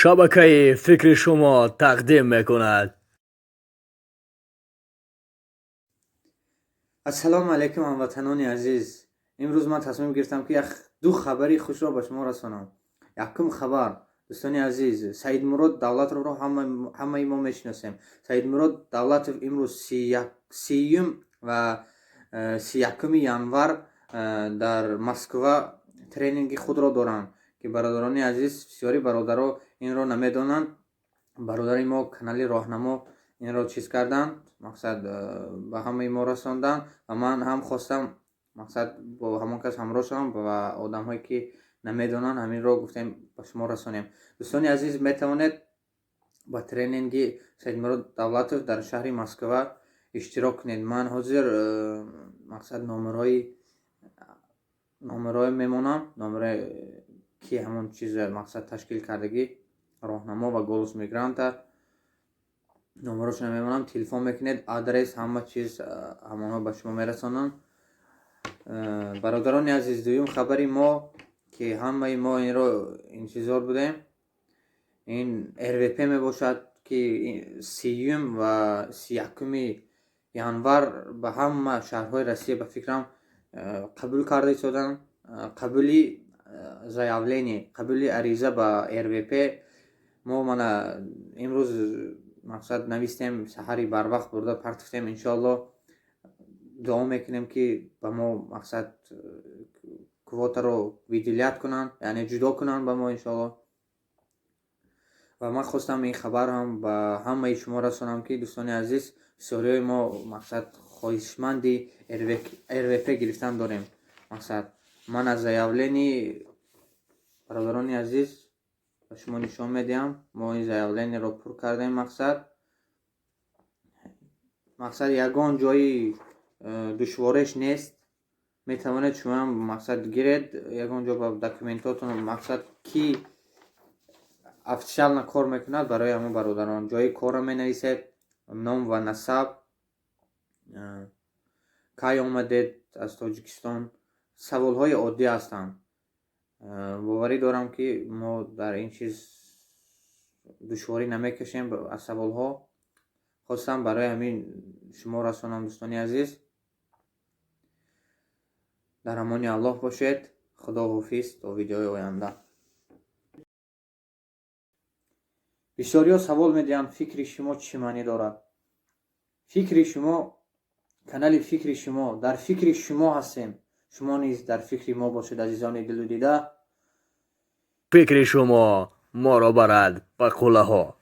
شبکه فکر شما تقدیم میکند. السلام علیکم هموطنان عزیز. امروز من تصمیم گرفتم که دو خبری خوش را به شما رسانم. یکم خبر دوستان عزیز، سعید مراد دولت رو همه ما میشناسیم. سعید مراد دولت امروز 30 و 31 ینور در مسکو ترینینگ خود را دارند که برادران عزیز بسیاری برادران این را نمیدانند. برادر ما کانال راهنما این را چیز کردن، مقصد به همه ما رساندن و من هم خواستم مقصد با همون کس همراه شدم و آدم هایی که نمیدونن همین را گفتیم به شما رسانیم. دوستان عزیز میتوانید با ترینینگ سید مراد دولتوف در شهر مسکو اشتراک کنید. من حاضر مقصد نامرای میمونم، نامرای که همون چیز مقصد تشکیل کردگی راهنما و گولس میگرانت نمرش نمیمونم. تلفن میکنید، آدرس همه چیز همانا به شما میرسانم. برادران عزیز، دویم خبری ما که همه ما این رو انتظار بودیم، این RVP می باشد که 30 و 31 ینور به همه شهرهای روسیه به فکرم قبول کرده شدن. قبولی заявление، قبولی عریضه به RVP ما امروز مقصد نویستیم، سحری بر وقت برده پرتفتیم. انشاءالله دعا میکنیم که به ما مقصد کوتا رو ویدیلیت کنن، یعنی جدا کنن به ما انشاءالله. و من خواستم این خبر هم به همه شما رسانم که دوستان عزیز، سوریای ما مقصد خواهشمندی RVP گرفتن داریم. مقصد من از заявление برادران عزیز به شما نشان میدیم. ما این заявление رو پر کردیم. مقصد یگان جایی دشوارش نیست، میتوانید شما مقصد گیرید یگان جا با دکومنتاتون مقصد کی افیشال کار میکند برای همون برادران. جایی کار می نویسید، نام و نسب، کی آمدید از تاجیکستان، سوال های عادی هستند. باوری دارم که ما در این چیز دشواری نمیکشیم از سوال ها. خواستم برای همین شما رسانم. دوستانی عزیز، در امان الله باشید. خدا حافظ تا ویدیوی آینده. بسیاری سوال میدیم فکر شما چی معنی دارد؟ فکر شما، کانال فکر شما، در فکر شما هستیم. شما نیز در فکر ما باشید عزیزان دل و دیده. فکر شما ما را برد به قله ها.